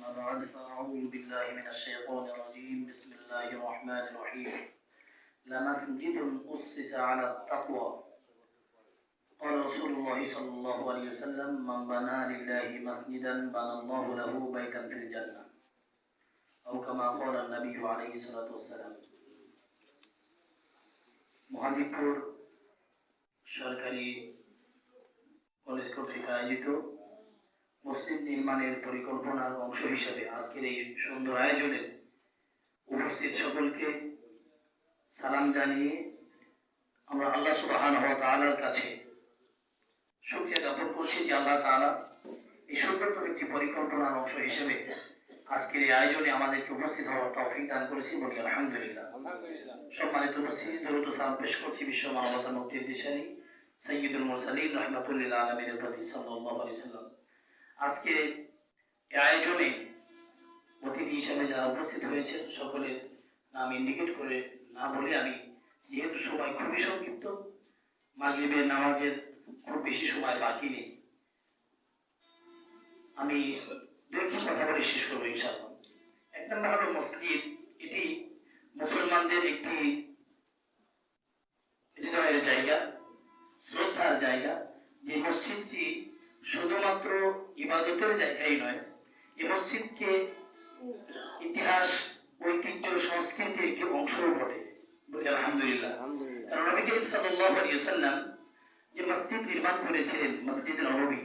أما بعد فأعوذ بالله من الشيطان الرجيم بسم الله الرحمن الرحيم لمسجد أسس على التقوى قال رسول الله صلى الله عليه وسلم من بنى لله مسجدا بنى الله له بيتا في الجنة أو كما قال النبي عليه الصلاة والسلام মহাদীপুর সরকারি কলেজ কর্তৃক আয়োজিত মসজিদ নির্মাণের পরিকল্পনার অংশ হিসেবে আজকের এই সুন্দর আয়োজনে উপস্থিত সকলকে সালাম জানিয়ে আমরা আল্লাহ সুবহানাহু ওয়া তাআলার কাছে শুকরিয়া জ্ঞাপন করছি যে আল্লাহ তাআলা এই সুন্দর একটি পরিকল্পনার অংশ হিসেবে আজকের এই আয়োজনে আমাদেরকে উপস্থিত হওয়ার তৌফিক দান করেছি। বলি আলহামদুলিল্লাহ। সম্মানিত উপস্থিতি, দরুদ ও সালাম পেশ করছি বিশ্ব মানবতার মুক্তির দিশারি সাইয়্যিদুল মুরসালিন রাহমাতুল লিল আলামিনের প্রতি সাল্লাল্লাহু আলাইহি ওয়াসাল্লাম। আজকে এই আয়োজনে অতিথি হিসেবে যারা উপস্থিত হয়েছে সকলের নাম ইন্ডিকেট করে না বলে আমি, যেহেতু সময় খুবই সংক্ষিপ্ত, মাগরিবের নামাজের খুব বেশি সময় বাকি নেই, আমি দুইটি কথা বলে শেষ করবো ইনশাআল্লাহ। এক নম্বর হলো মসজিদ, এটি মুসলমানদের একটি হৃদয়ের জায়গা, শ্রদ্ধার জায়গা। যে মসজিদটি শুধুমাত্র ইবাদতের জায়গাই নয়, এই মসজিদকে ইতিহাস, ঐতিহ্য, সংস্কৃতির একটি অংশও বটে। বলি আলহামদুলিল্লাহ। কারণ নবী করিম সাল্লাল্লাহু আলাইহি ওয়াসাল্লাম যে মসজিদ নির্মাণ করেছিলেন, মসজিদ নববী,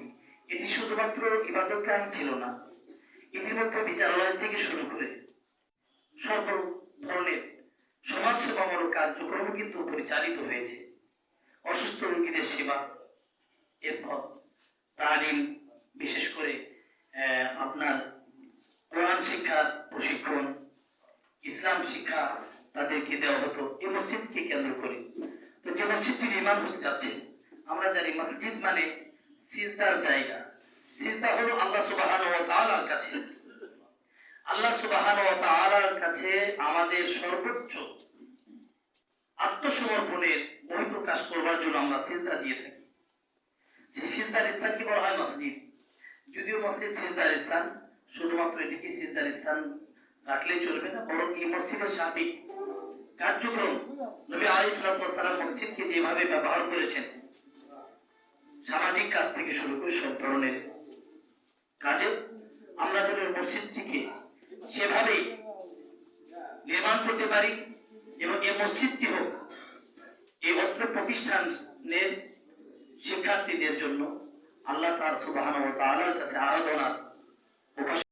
এটি শুধুমাত্র ইবাদতগাহ ছিল না, এটির মধ্যে বিচারালয় থেকে শুরু করে সর্ব ধরনের সমাজ সেবামূলক কার্যক্রম কিন্তু পরিচালিত হয়েছে। অসুস্থ রোগীদের সেবা, এরপর তালিম, বিশেষ করে আপনার কোরআন শিক্ষার প্রশিক্ষণ, ইসলাম শিক্ষা তাদেরকে দেওয়া হতো এই মসজিদকে কেন্দ্র করে। তো যে মসজিদটি নির্মাণ হতে যাচ্ছে, আমরা জানি মসজিদ মানে সিজদার জায়গা। সিজদা হলো আল্লাহ সুবহানাহু ওয়া তাআলার কাছে, আল্লাহ সুবহানাহু ওয়া তাআলার কাছে আমাদের সর্বোচ্চ আত্মসমর্পণের বহিঃপ্রকাশ করবার জন্য আমরা সিজদা দিয়ে থাকি। সেই সিজদার স্থানকে বলা হয় মসজিদ। যদিও মসজিদ সিজদার স্থান, শুধুমাত্র এটিকে সিজদার স্থান রাখলেই চলবে না, বরং এই মসজিদের সার্বিক কার্যক্রম নবী আলাইহিস সালাম মসজিদকে যেভাবে ব্যবহার করেছেন, সামাজিক কাজ থেকে শুরু করে সব ধরনের কাজে আমরা যেন মসজিদটিকে সেভাবেই নির্মাণ করতে পারি এবং এই মসজিদটি হোক এই অত্র প্রতিষ্ঠানের শিক্ষার্থীদের জন্য আল্লাহ তাআলা সুবহানাহু ওয়া তাআলার কাছে আরাধনার